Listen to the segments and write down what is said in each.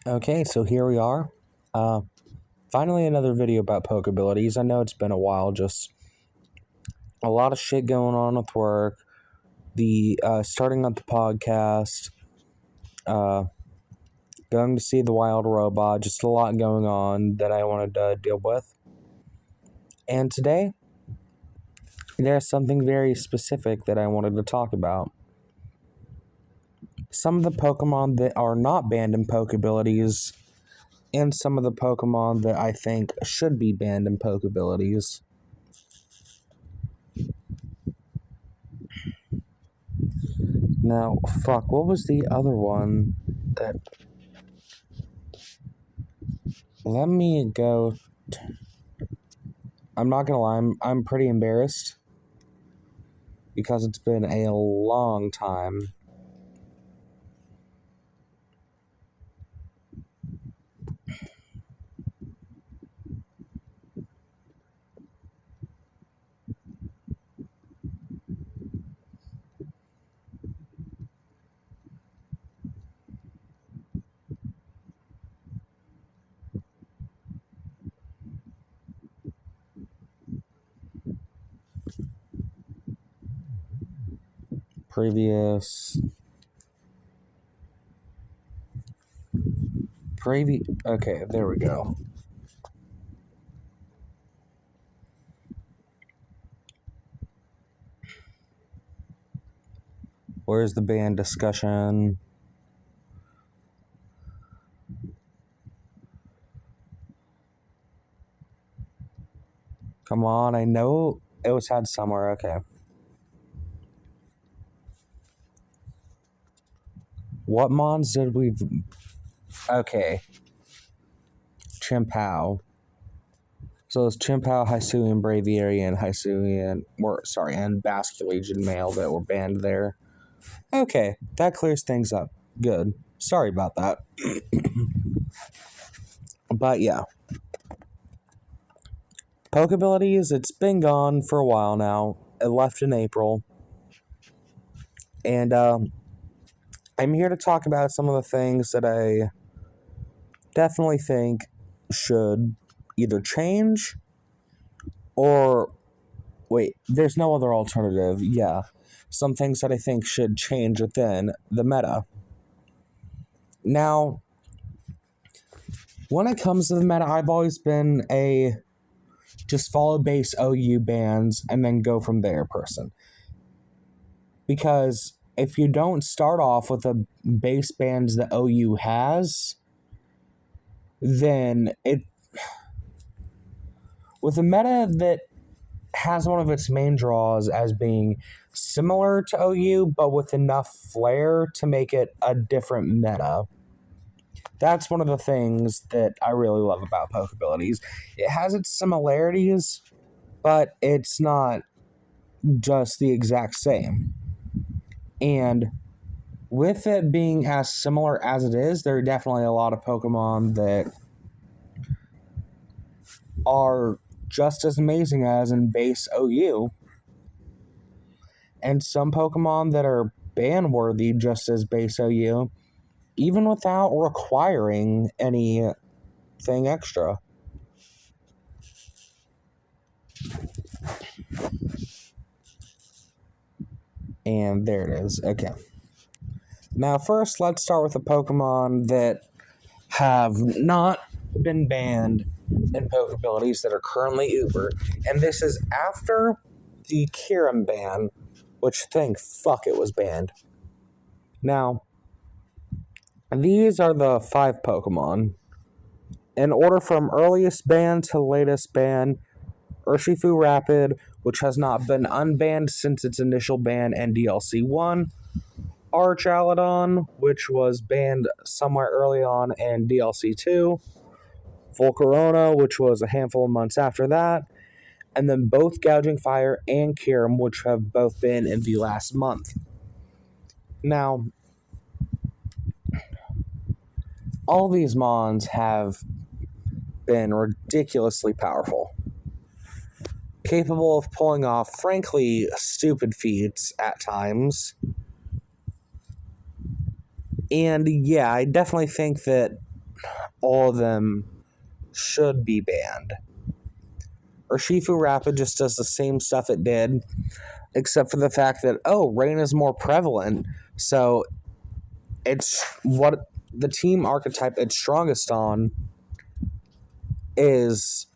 Okay, so here we are. Uh, Finally, another video about Pokebilities. I know it's been a while, just a lot of shit going on with work. The starting up the podcast, uh, going to see the wild robot, just a lot going on that I wanted to deal with. And today, there's something very specific that I wanted to talk about. Some of the Pokemon that are not banned in Pokebilities, and some of the Pokemon that I think should be banned in Pokebilities. Now, fuck, what was the other one that... Let me go... I'm not gonna lie, I'm pretty embarrassed. Because it's been a long time. Previous... Okay, there we go. Where's the band discussion? Come on, I know it was had somewhere, okay. What Mons did we... Okay. Chimpao. So it's Chimpao, Hisuian, Braviary, and Basculegion male that were banned there. Okay, that clears things up. Good. Sorry about that. But yeah. Pokebilities, it's been gone for a while now. It left in April. And I'm here to talk about some of the things that I definitely think should either change or... Wait, there's no other alternative. Yeah. Some things that I think should change within the meta. Now, when it comes to the meta, I've always been a just follow base OU bans and then go from there person. Because if you don't start off with the base bans that OU has, then with a meta that has one of its main draws as being similar to OU, but with enough flair to make it a different meta. That's one of the things that I really love about Pokebilities. It has its similarities, but it's not just the exact same. And with it being as similar as it is, there are definitely a lot of Pokemon that are just as amazing as in base OU. And some Pokemon that are ban-worthy just as base OU, even without requiring anything extra. And there it is. Okay. Now, first, let's start with the Pokemon that have not been banned in Pokebilities that are currently Uber. And this is after the Kyurem ban, which thank fuck it was banned. Now, these are the 5 Pokemon. In order from earliest ban to latest ban: Urshifu Rapid, which has not been unbanned since its initial ban in DLC 1. Archaludon, which was banned somewhere early on in DLC 2. Volcarona, which was a handful of months after that. And then both Gouging Fire and Kyurem, which have both been in the last month. Now, all these Mons have been ridiculously powerful. Capable of pulling off, frankly, stupid feats at times. And yeah, I definitely think that all of them should be banned. Urshifu Rapid just does the same stuff it did, except for the fact that, rain is more prevalent, so it's what the team archetype it's strongest on is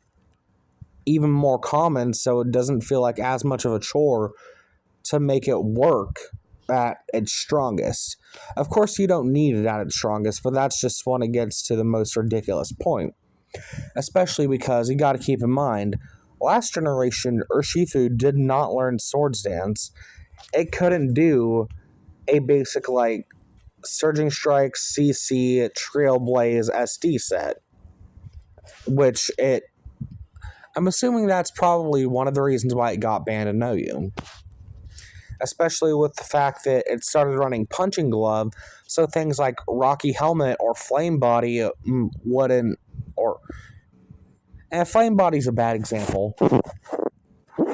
even more common, so it doesn't feel like as much of a chore to make it work at its strongest. Of course, you don't need it at its strongest, but that's just when it gets to the most ridiculous point. Especially because you got to keep in mind, last generation Urshifu did not learn Swords Dance. It couldn't do a basic like Surging Strike, CC, Trailblaze, SD set, which I'm assuming that's probably one of the reasons why it got banned in No You. Especially with the fact that it started running Punching Glove, so things like Rocky Helmet or Flame Body wouldn't, or... And Flame Body's a bad example,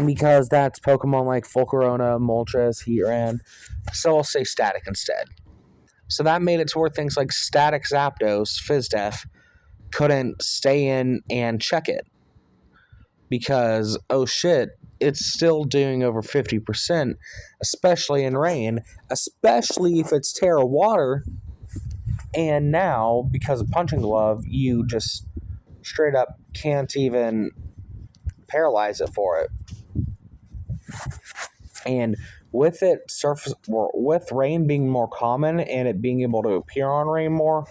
because that's Pokemon like Volcarona, Moltres, Heatran, so I'll say Static instead. So that made it to where things like Static Zapdos, Fizdef, couldn't stay in and check it. Because, oh shit, it's still doing over 50%, especially in rain, especially if it's Terra Water. And now, because of Punching Glove, you just straight up can't even paralyze it for it. And with with rain being more common and it being able to appear on rain more,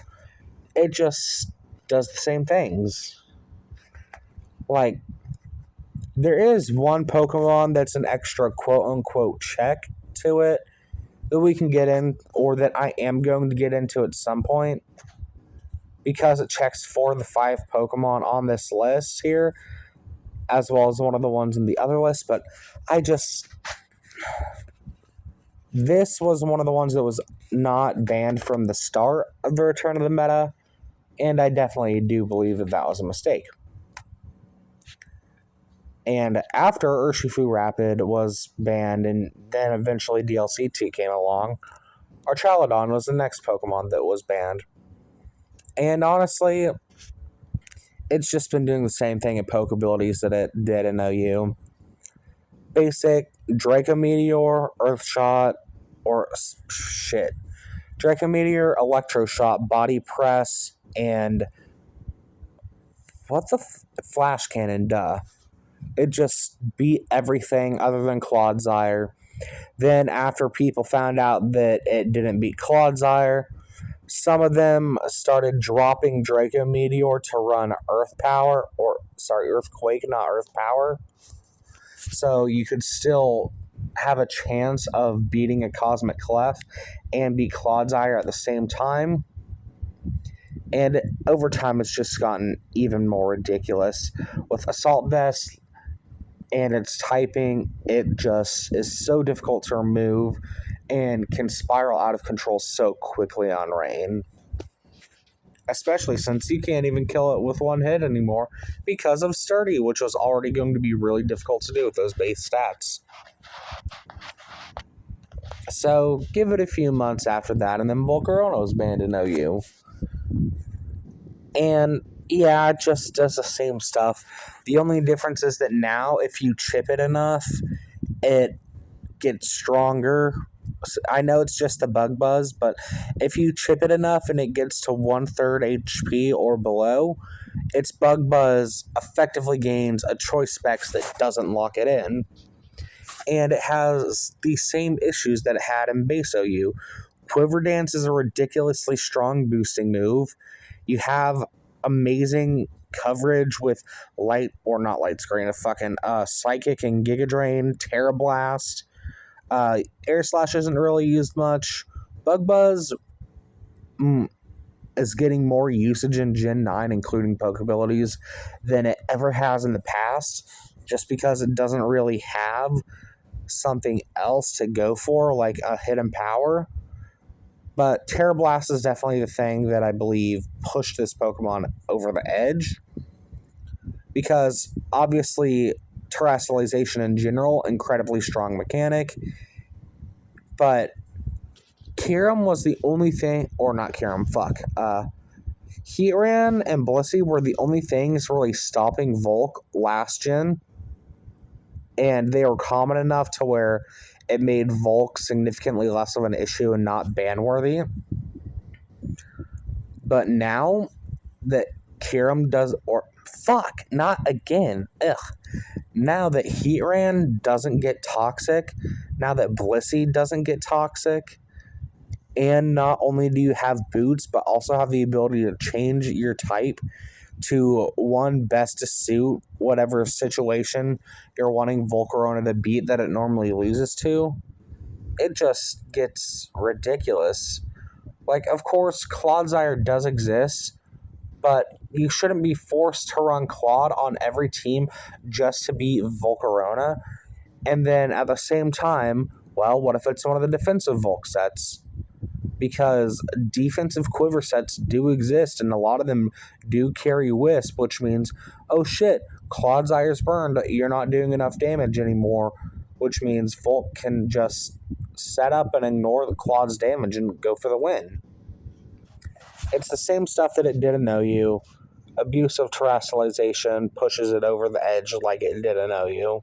it just does the same things. Like, there is one Pokemon that's an extra quote-unquote check to it that we can get in, or that I am going to get into at some point, because it checks 4 of the 5 Pokemon on this list here, as well as one of the ones in the other list, but this was one of the ones that was not banned from the start of the return of the meta, and I definitely do believe that that was a mistake. And after Urshifu Rapid was banned, and then eventually DLC 2 came along, Archaludon was the next Pokemon that was banned. And honestly, it's just been doing the same thing at Pokebilities that it did in OU. Basic Draco Meteor, Earthshot, Draco Meteor, Electroshot, Body Press, and what the Flash Cannon, duh. It just beat everything other than Clodsire. Then after people found out that it didn't beat Clodsire, some of them started dropping Draco Meteor to run Earthquake, not Earth Power. So you could still have a chance of beating a Cosmic Clef and beat Clodsire at the same time. And over time, it's just gotten even more ridiculous. With Assault Vest and its typing, it just is so difficult to remove and can spiral out of control so quickly on rain. Especially since you can't even kill it with one hit anymore because of Sturdy, which was already going to be really difficult to do with those base stats. So give it a few months after that, and then Volcarona was banned in OU. And yeah, it just does the same stuff. The only difference is that now, if you chip it enough, it gets stronger. I know it's just the bug buzz, but if you chip it enough and it gets to 1/3 HP or below, its bug buzz effectively gains a choice specs that doesn't lock it in. And it has the same issues that it had in base OU. Quiver Dance is a ridiculously strong boosting move. You have amazing coverage with Psychic and Giga Drain, Terra Blast. Air Slash isn't really used much. Bug Buzz is getting more usage in Gen 9, including Pokebilities, than it ever has in the past, just because it doesn't really have something else to go for, like a hidden power. But Terra Blast is definitely the thing that I believe pushed this Pokemon over the edge. Because, obviously, Terrestrialization in general, incredibly strong mechanic. But Kyurem was the only thing... Or not Kyurem, Heatran and Blissey were the only things really stopping Volk last gen, and they were common enough to where it made Volk significantly less of an issue and not ban-worthy. But now that Kyurem does, or fuck, not again, ugh. Now that Heatran doesn't get toxic, now that Blissey doesn't get toxic, and not only do you have boots, but also have the ability to change your type to one best to suit whatever situation you're wanting Volcarona to beat that it normally loses to, it just gets ridiculous. Like, of course, Clodsire does exist, but you shouldn't be forced to run Claude on every team just to beat Volcarona. And then at the same time, well, what if it's one of the defensive Volk sets? Because defensive quiver sets do exist, and a lot of them do carry Wisp, which means, oh shit, Clodzire's burned, you're not doing enough damage anymore, which means Volk can just set up and ignore the Claw's damage and go for the win. It's the same stuff that it did in OU. Abusive terrestrialization pushes it over the edge like it did in OU.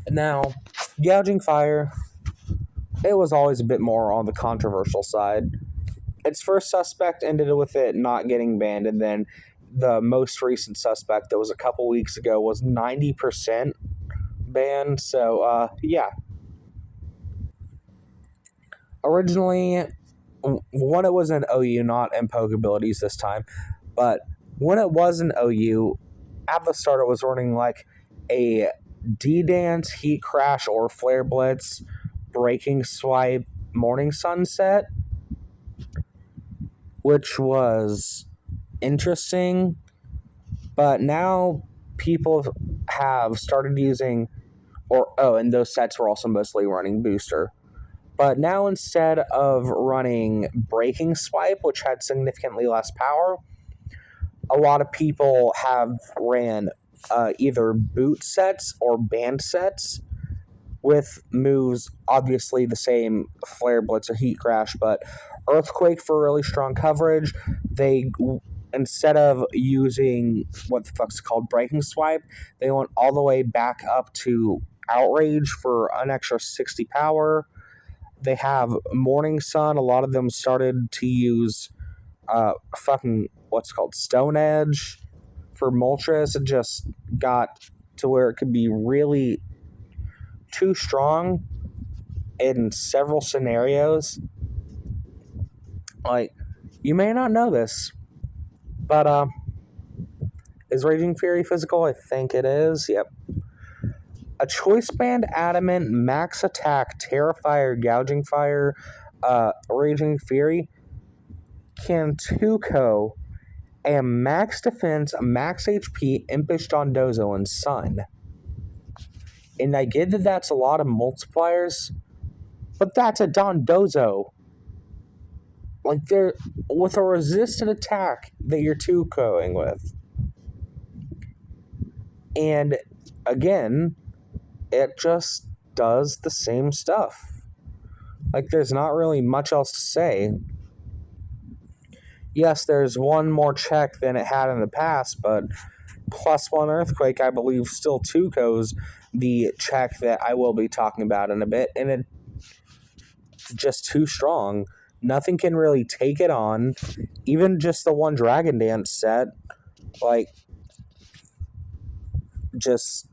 Now, Gouging Fire, it was always a bit more on the controversial side. Its first suspect ended with it not getting banned, and then the most recent suspect that was a couple weeks ago was 90% banned, so yeah. Originally, when it was in OU, not in Pokebilities this time, but when it was in OU, at the start it was running like a D-Dance, Heat Crash, or Flare Blitz, Breaking Swipe, Morning Sunset, which was interesting, but now people have started using, and those sets were also mostly running Booster. But now instead of running Breaking Swipe, which had significantly less power, a lot of people have ran either boot sets or band sets with moves, obviously the same, Flare Blitz or Heat Crash, but Earthquake for really strong coverage. They, instead of using what the fuck's called Breaking Swipe, they went all the way back up to Outrage for an extra 60 power. They have Morning Sun. A lot of them started to use Stone Edge for Moltres. It just got to where it could be really too strong in several scenarios. Like, you may not know this, but is Raging Fury physical? I think it is. Yep. A Choice Band Adamant Max Attack Terrifier Gouging Fire Raging Fury can 2-co a max defense, max HP Impish Dondozo and Sun. And I get that that's a lot of multipliers, but that's a Dondozo. Like, they're with a resisted attack that you're 2-coing with. And again, it just does the same stuff. Like, there's not really much else to say. Yes, there's one more check than it had in the past, but +1 Earthquake, I believe, still 2-co's the check that I will be talking about in a bit, and it's just too strong. Nothing can really take it on. Even just the one Dragon Dance set, like, just,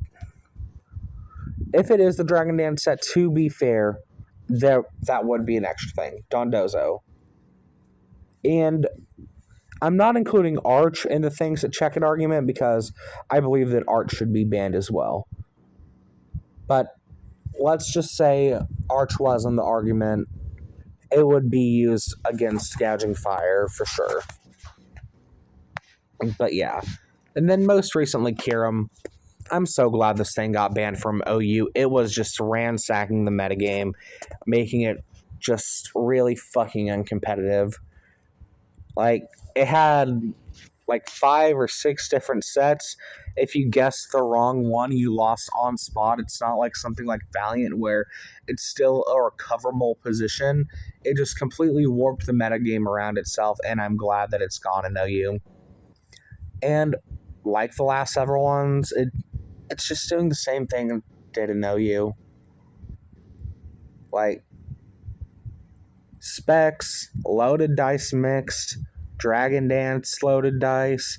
if it is the Dragon Dance set, to be fair, that would be an extra thing. Dondozo. And I'm not including Arch in the things that check an argument because I believe that Arch should be banned as well. But let's just say Arch was in the argument. It would be used against Gouging Fire for sure. But yeah. And then most recently, Kyurem. I'm so glad this thing got banned from OU. It was just ransacking the metagame, making it just really fucking uncompetitive. Like, it had like 5 or 6 different sets. If you guessed the wrong one, you lost on spot. It's not like something like Valiant where it's still a recoverable position. It just completely warped the metagame around itself, and I'm glad that it's gone in OU. And like the last several ones, it's just doing the same thing it did in OU. Like Specs, loaded dice mixed, Dragon Dance loaded dice,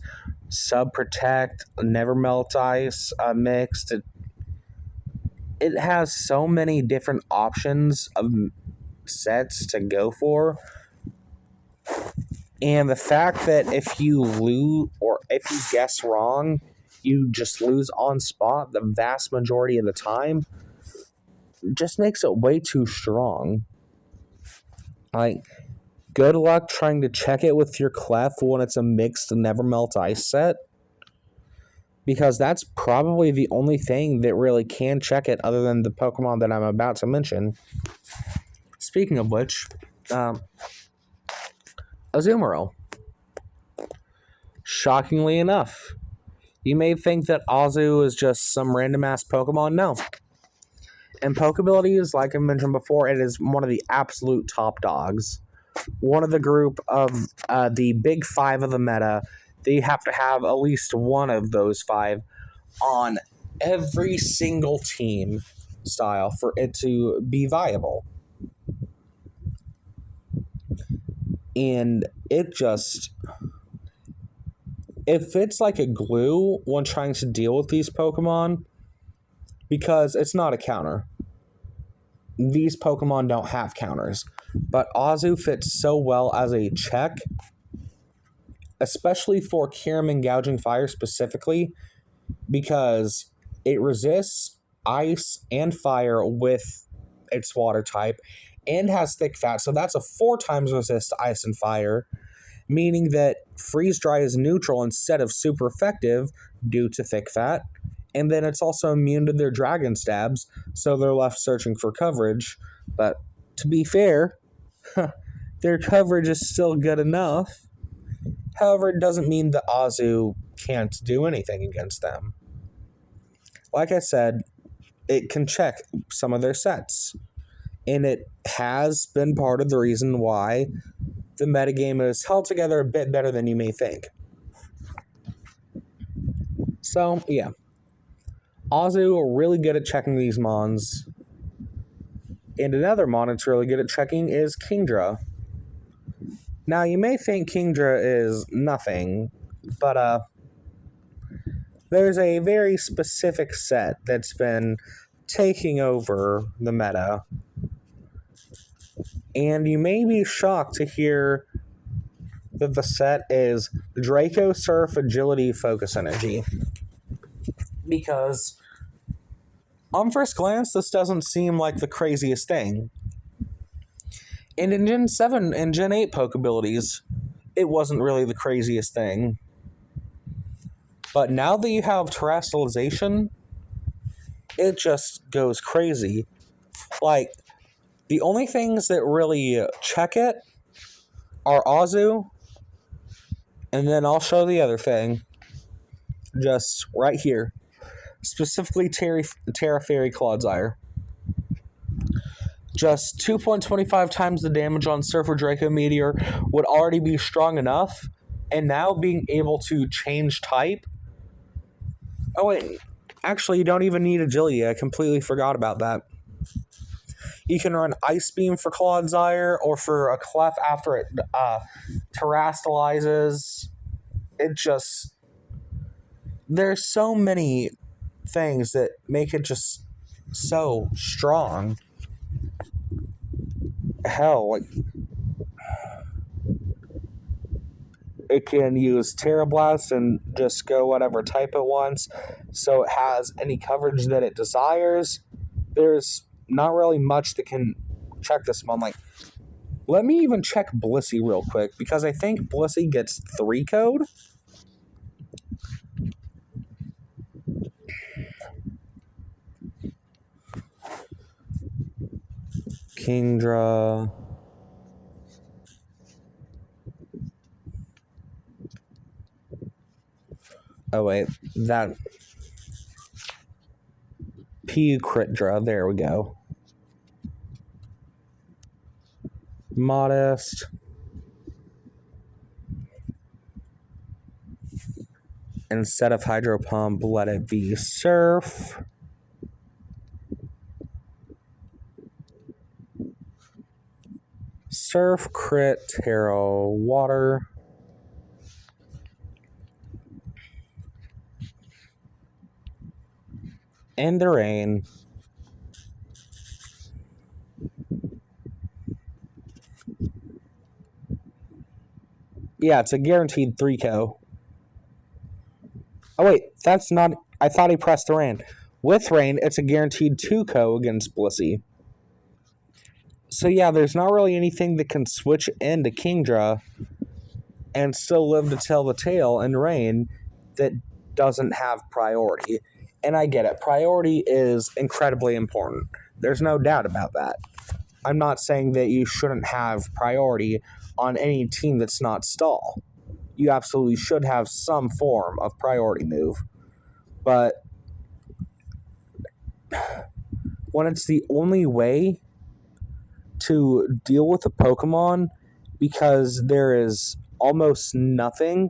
Sub Protect, Never Melt Ice mixed. It has so many different options of sets to go for. And the fact that if you lose or if you guess wrong, you just lose on spot the vast majority of the time just makes it way too strong. Like, good luck trying to check it with your clef when it's a mixed Never Melt Ice set, because that's probably the only thing that really can check it other than the Pokemon that I'm about to mention. Speaking of which, Azumarill. Shockingly enough, you may think that Azu is just some random ass Pokemon. No. And Pokebilities, like I mentioned before, it is one of the absolute top dogs. One of the group of the big 5 of the meta. They have to have at least one of those 5 on every single team style for it to be viable. And it fits like a glue when trying to deal with these Pokemon, because it's not a counter. These Pokemon don't have counters, but Azu fits so well as a check, especially for Kyurem and Gouging Fire specifically, because it resists ice and fire with its water type and has thick fat, so that's a 4 times resist to ice and fire, meaning that freeze dry is neutral instead of super effective due to thick fat. And then it's also immune to their dragon stabs, so they're left searching for coverage. But to be fair, their coverage is still good enough. However, it doesn't mean that Azu can't do anything against them. Like I said, it can check some of their sets. And it has been part of the reason why the metagame is held together a bit better than you may think. So, yeah. Azu are really good at checking these Mons. And another Mon it's really good at checking is Kingdra. Now, you may think Kingdra is nothing, but there's a very specific set that's been taking over the meta. And you may be shocked to hear that the set is Draco Surf Agility Focus Energy. Because on first glance, this doesn't seem like the craziest thing. And in Gen 7 and Gen 8 Pokebilities, it wasn't really the craziest thing. But now that you have terrestrialization, it just goes crazy. Like, the only things that really check it are Azu, and then I'll show the other thing. Just right here. Specifically Terra Fairy Clodsire. Just 2.25 times the damage on Surfer Draco Meteor would already be strong enough, and now being able to change type. Oh wait, actually you don't even need agility. I completely forgot about that. You can run Ice Beam for Clodsire or for a Clef after it terrestrializes. It just... There's so many things that make it just so strong. Hell, like, it can use Terra Blast and just go whatever type it wants, so it has any coverage that it desires. There's not really much that can check this one. Like, let me even check Blissey real quick, because I think Blissey gets 3 code. Kingdra. Oh, wait. That... Pukridra. There we go. Modest. Instead of Hydro Pump, let it be Surf. Surf, Crit, Terra, Water. And the Rain. Yeah, it's a guaranteed 3-KO. Oh, wait, that's not... I thought he pressed the Rain. With Rain, it's a guaranteed 2-KO against Blissey. So yeah, there's not really anything that can switch into Kingdra and still live to tell the tale in Rain that doesn't have priority. And I get it. Priority is incredibly important. There's no doubt about that. I'm not saying that you shouldn't have priority on any team that's not stall. You absolutely should have some form of priority move. But when it's the only way to deal with a Pokemon, because there is almost nothing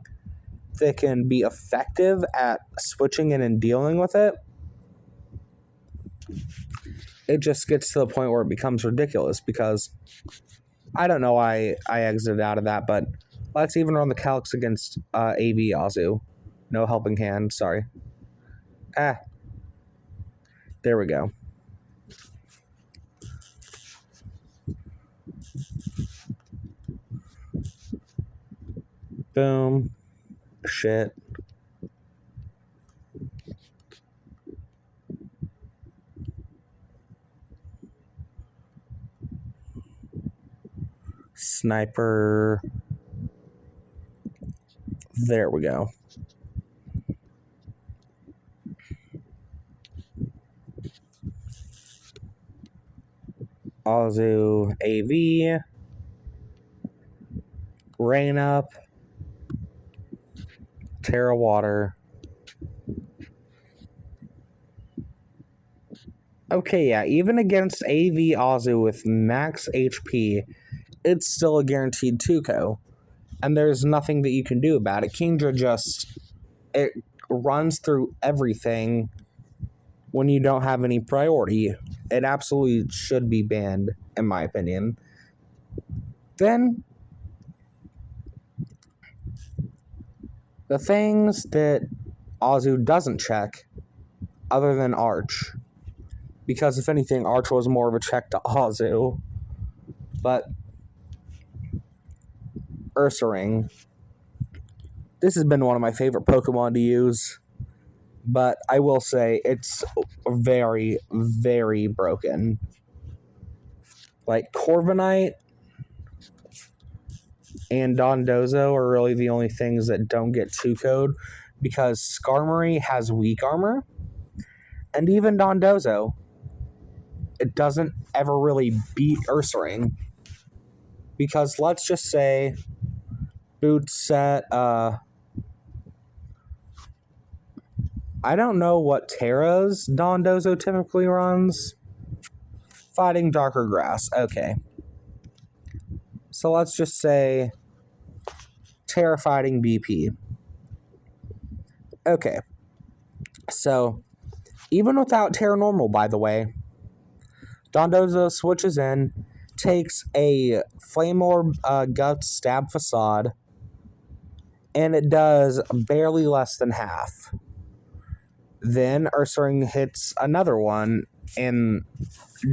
that can be effective at switching in and dealing with it, it just gets to the point where it becomes ridiculous. Because I don't know why I exited out of that, but let's even run the calcs against AV Azu. No helping hand, sorry. There we go. Boom. Shit. Sniper. There we go. Azu, AV. Rain Up. Terra Water. Okay, yeah, even against AV Azu with max HP, it's still a guaranteed 2-KO. And there's nothing that you can do about it. Kingdra just... it runs through everything when you don't have any priority. It absolutely should be banned, in my opinion. Then, the things that Azu doesn't check, other than Arch. Because if anything, Arch was more of a check to Azu. But Ursaring. This has been one of my favorite Pokemon to use. But I will say it's very, very broken. Like, Corviknight and Dondozo are really the only things that don't get 2-KO'd. Because Skarmory has weak armor. And even Dondozo, it doesn't ever really beat Ursaring. Because let's just say boot set, I don't know what Terra's Dondozo typically runs. Fighting Darker Grass, okay. So let's just say Terra Fighting BP. Okay. So, even without Terra Normal, by the way, Dondozo switches in, takes a Flame Orb Guts Stab Facade, and it does barely less than half. Then Ursaring hits another one, and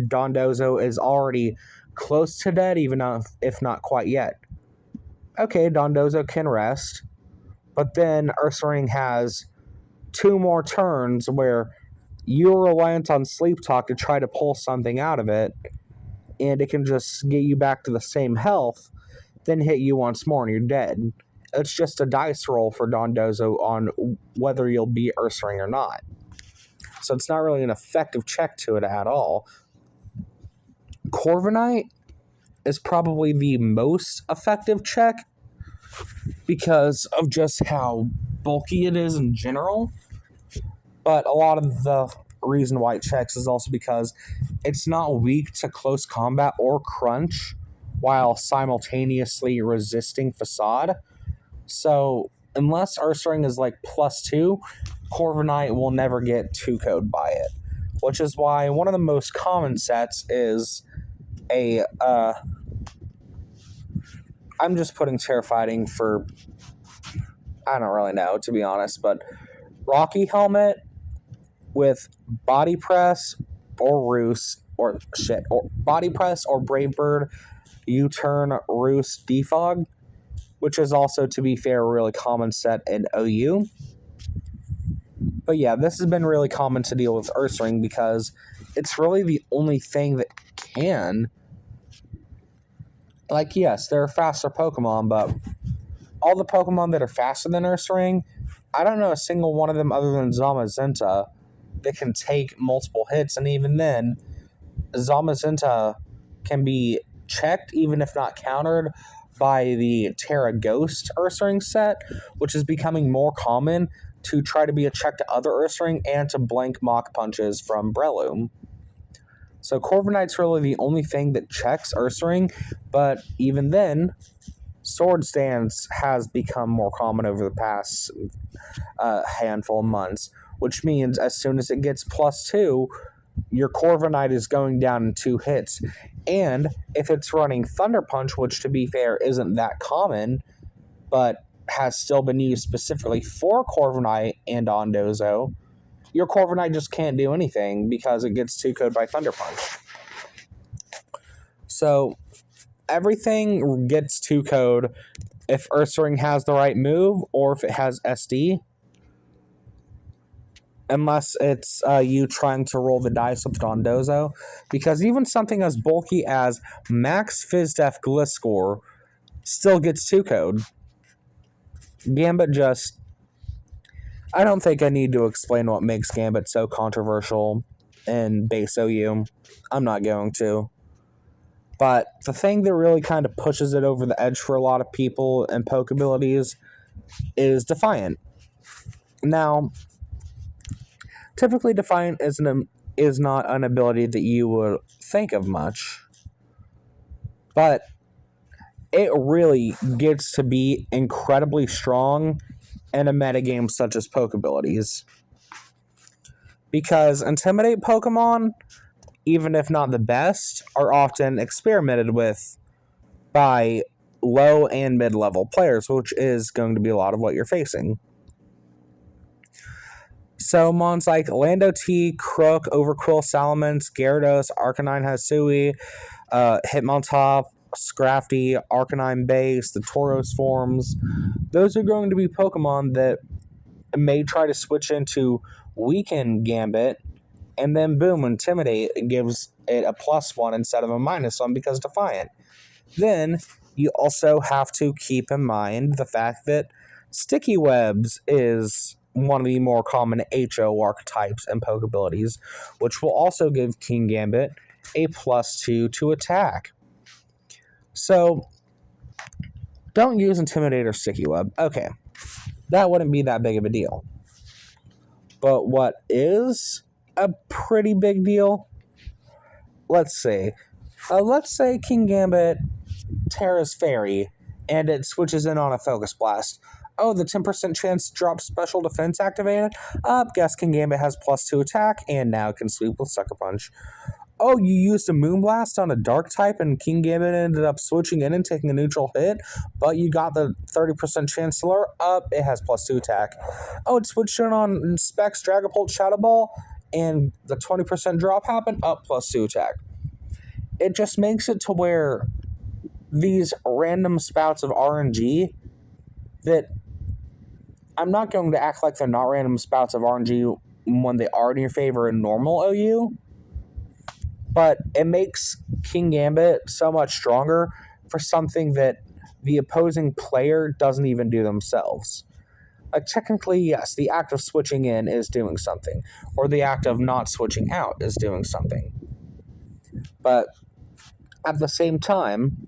Dondozo is already close to dead, even if not quite yet. Okay, Dondozo can rest, but then Ursaring has 2 more turns where you're reliant on Sleep Talk to try to pull something out of it, and it can just get you back to the same health, then hit you once more and you're dead. It's just a dice roll for Dondozo on whether you'll beat Ursaring or not. So it's not really an effective check to it at all. Corviknight is probably the most effective check because of just how bulky it is in general, but a lot of the reason why it checks is also because it's not weak to close combat or crunch while simultaneously resisting facade. So unless Ursaring is like +2, Corviknight will never get 2-code by it. Which is why one of the most common sets is a I'm just putting chair fighting for, I don't really know, to be honest, but Rocky Helmet with Body Press or Roost, or Body Press or Brave Bird, U-Turn, Roost, Defog, which is also, to be fair, a really common set in OU. But yeah, this has been really common to deal with Ursaring because it's really the only thing that can. Like, yes, there are faster Pokemon, but all the Pokemon that are faster than Ursaring, I don't know a single one of them other than Zamazenta that can take multiple hits, and even then, Zamazenta can be checked, even if not countered, by the Terra Ghost Ursaring set, which is becoming more common to try to be a check to other Ursaring and to blank Mach Punches from Breloom. So Corviknight's really the only thing that checks Ursaring, but even then, Sword Stance has become more common over the past handful of months, which means as soon as it gets +2, your Corviknight is going down in 2 hits. And if it's running Thunder Punch, which to be fair isn't that common, but has still been used specifically for Corviknight and Dondozo, your Corviknight just can't do anything because it gets 2-code by Thunder Punch. So everything gets 2-code if Ursaring has the right move or if it has SD. Unless it's you trying to roll the dice with Dondozo. Because even something as bulky as Max Fizdef Gliscor still gets 2-code. Gambit just... I don't think I need to explain what makes Gambit so controversial in base OU. I'm not going to. But the thing that really kind of pushes it over the edge for a lot of people in Pokebilities is Defiant. Now, typically Defiant is not an ability that you would think of much, but it really gets to be incredibly strong in a metagame such as Pokebilities. Because Intimidate Pokemon, even if not the best, are often experimented with by low and mid-level players, which is going to be a lot of what you're facing. So Mons like Lando T, Crook, Overquill, Salamence, Gyarados, Arcanine Hasui, Hitmontop, Scrafty, Arcanine Base, the Tauros forms, those are going to be Pokemon that may try to switch into Weaken Gambit, and then boom, Intimidate gives it a +1 instead of a -1 because Defiant. Then you also have to keep in mind the fact that Sticky Webs is one of the more common HO archetypes and Pokebilities, which will also give King Gambit a +2 to attack. So, don't use Intimidate or Sticky Web. Okay, that wouldn't be that big of a deal. But what is a pretty big deal? Let's say King Gambit Terra's Fairy, and it switches in on a Focus Blast. Oh, the 10% chance to drop Special Defense activated? Guess King Gambit has +2 attack, and now can sweep with Sucker Punch. Oh, you used a Moonblast on a Dark type, and King Gambit ended up switching in and taking a neutral hit, but you got the 30% chance to lure up, it has +2 attack. Oh, it switched in on Specs, Dragapult, Shadow Ball, and the 20% drop happened, up +2 attack. It just makes it to where these random spouts of RNG that I'm not going to act like they're not random spouts of RNG when they are in your favor in normal OU, but it makes King Gambit so much stronger for something that the opposing player doesn't even do themselves. Like, technically, yes, the act of switching in is doing something, or the act of not switching out is doing something. But at the same time,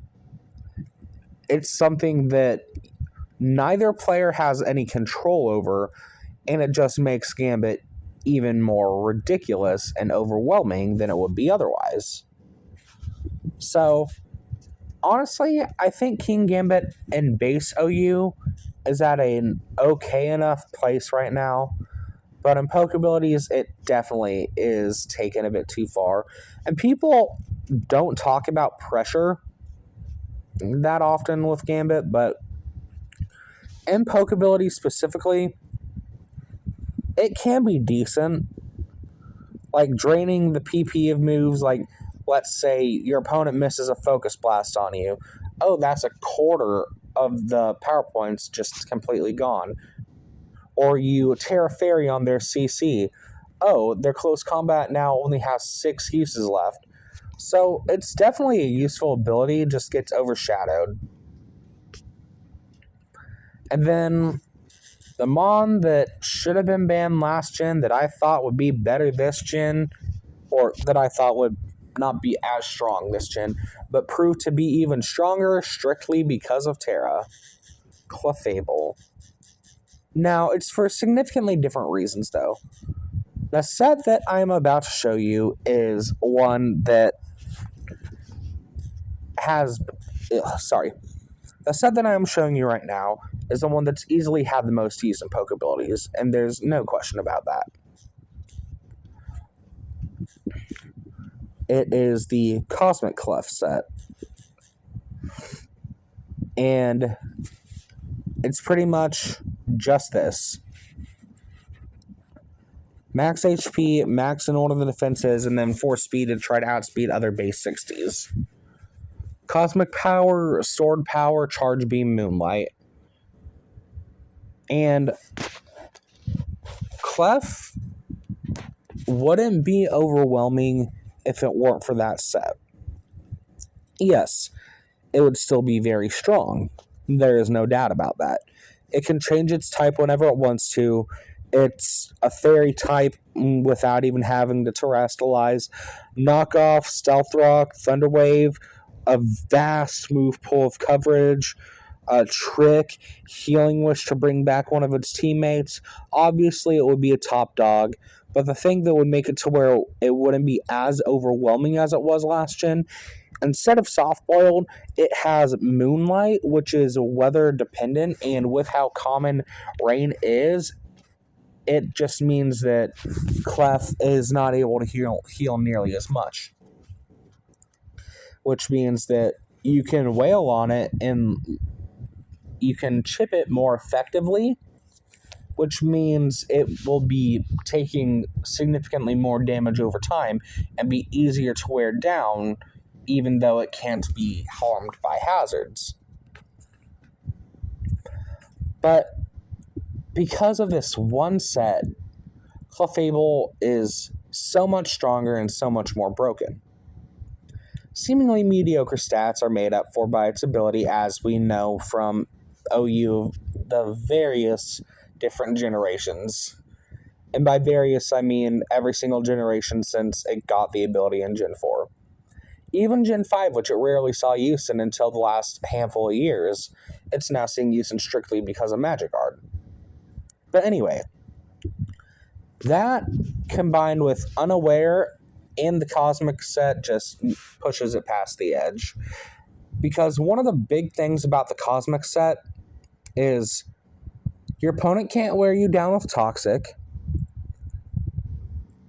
it's something that neither player has any control over, and it just makes Gambit even more ridiculous and overwhelming than it would be otherwise. So, honestly, I think King Gambit in base OU is at an okay enough place right now. But in Pokebilities, it definitely is taken a bit too far. And people don't talk about pressure that often with Gambit, but in Pokebilities specifically, it can be decent. Like draining the PP of moves, like let's say your opponent misses a Focus Blast on you. Oh, that's a quarter of the power points just completely gone. Or you tear a fairy on their CC. Oh, their close combat now only has 6 uses left. So it's definitely a useful ability, just gets overshadowed. And then the Mon that should have been banned last gen that I thought would be better this gen, or that I thought would not be as strong this gen, but proved to be even stronger strictly because of Terra. Clefable. Now, it's for significantly different reasons, though. The set that I'm about to show you is one that has... The set that I'm showing you right now is the one that's easily had the most use in Pokebilities, and there's no question about that. It is the Cosmic Clef set. And it's pretty much just this. Max HP, max in all of the defenses, and then 4 speed to try to outspeed other base 60s. Cosmic Power, Sword Power, Charge Beam, Moonlight. And Clef wouldn't be overwhelming if it weren't for that set. Yes, it would still be very strong. There is no doubt about that. It can change its type whenever it wants to. It's a fairy type without even having to terrestrialize. Knockoff, Stealth Rock, Thunder Wave, a vast move pool of coverage, a trick, Healing Wish to bring back one of its teammates. Obviously, it would be a top dog, but the thing that would make it to where it wouldn't be as overwhelming as it was last gen, instead of soft boiled, it has Moonlight, which is weather dependent, and with how common rain is, it just means that Clef is not able to heal nearly as much. Which means that you can wail on it and you can chip it more effectively, which means it will be taking significantly more damage over time and be easier to wear down, even though it can't be harmed by hazards. But because of this one set, Clefable is so much stronger and so much more broken. Seemingly mediocre stats are made up for by its ability, as we know from OU, the various different generations. And by various, I mean every single generation since it got the ability in Gen 4. Even Gen 5, which it rarely saw use in until the last handful of years, it's now seeing use in strictly because of Magikarp. But anyway, that combined with Unaware and the Cosmic set just pushes it past the edge. Because one of the big things about the Cosmic set is your opponent can't wear you down with Toxic,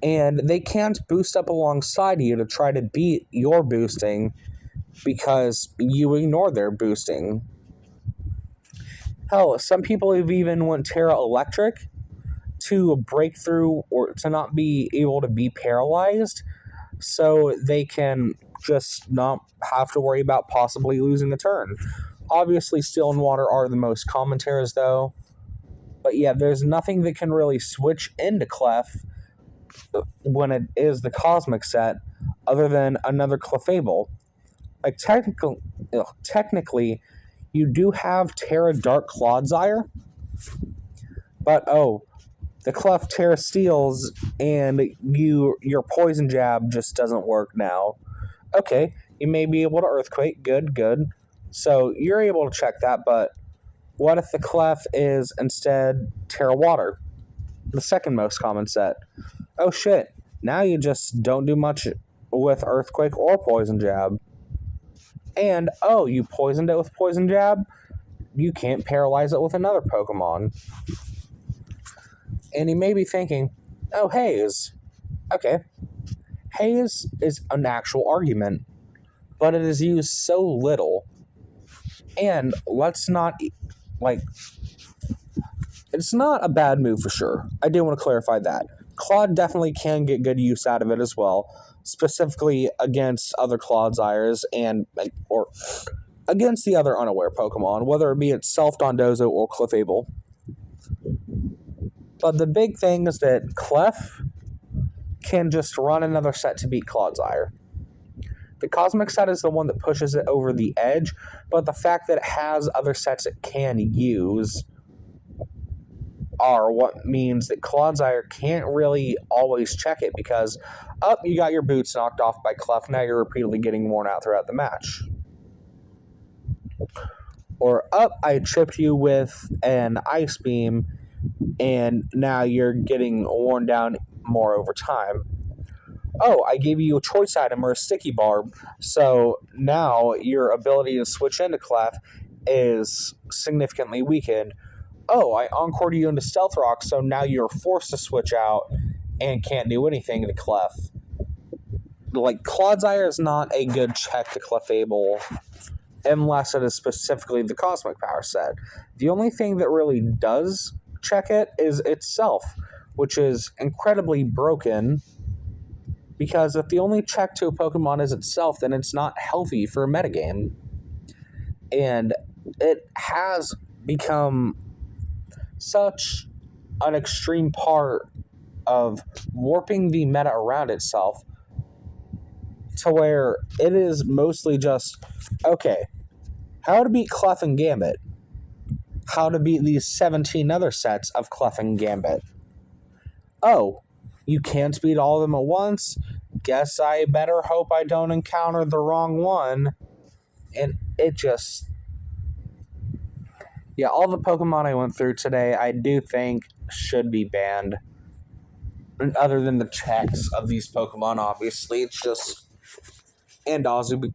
and they can't boost up alongside you to try to beat your boosting because you ignore their boosting. Hell, some people have even went Terra Electric to break through or to not be able to be paralyzed so they can just not have to worry about possibly losing a turn. Obviously, Steel and Water are the most common Terras, though. But yeah, there's nothing that can really switch into Clef when it is the Cosmic set other than another Clefable. Like, technically, you do have Terra Dark Clodsire, but the Clef Terra Steals, and your Poison Jab just doesn't work now. Okay, you may be able to Earthquake, good. So you're able to check that, but What if the clef is instead Terra Water, the second most common set? Oh shit, now you just don't do much with Earthquake or Poison Jab. And, oh, you poisoned it with Poison Jab? You can't paralyze it with another Pokemon. And you may be thinking, oh, Haze. Okay, Haze is an actual argument, but it is used so little. And let's not, like, it's not a bad move for sure. I do want to clarify that. Claude definitely can get good use out of it as well, specifically against other Clodsires or against the other unaware Pokemon, whether it be itself Dondozo or Clefable. But the big thing is that Clef can just run another set to beat Clodsire. The Cosmic set is the one that pushes it over the edge, but the fact that it has other sets it can use are what means that Clodsire can't really always check it because, you got your boots knocked off by Clef, now you're repeatedly getting worn out throughout the match. Or, I tripped you with an Ice Beam, and now you're getting worn down more over time. Oh, I gave you a choice item or a sticky barb, so now your ability to switch into Clef is significantly weakened. Oh, I encored you into Stealth Rock, so now you're forced to switch out and can't do anything to Clef. Like, Clodsire is not a good check to Clefable unless it is specifically the Cosmic Power set. The only thing that really does check it is itself, which is incredibly broken, because if the only check to a Pokemon is itself, then it's not healthy for a metagame. And it has become such an extreme part of warping the meta around itself to where it is mostly just, okay, how to beat Clef and Gambit, how to beat these 17 other sets of Clef and Gambit. Oh, you can't beat all of them at once? Guess I better hope I don't encounter the wrong one. And it just... yeah, all the Pokemon I went through today, I do think should be banned. Other than the checks of these Pokemon, obviously. It's just... and Azu.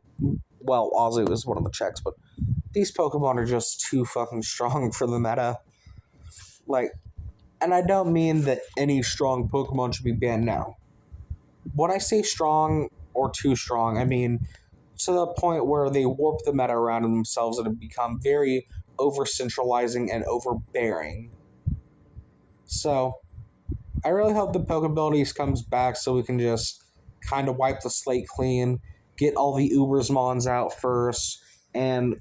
Well, Azu is one of the checks, but these Pokemon are just too fucking strong for the meta. Like, and I don't mean that any strong Pokemon should be banned now. When I say strong or too strong, I mean to the point where they warp the meta around themselves and have become very over-centralizing and overbearing. So, I really hope the Pokebilities comes back so we can just kind of wipe the slate clean, get all the Ubers Mons out first, and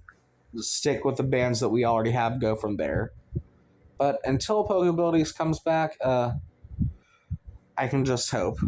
stick with the bands that we already have, go from there. But until Pokebilities comes back, I can just hope.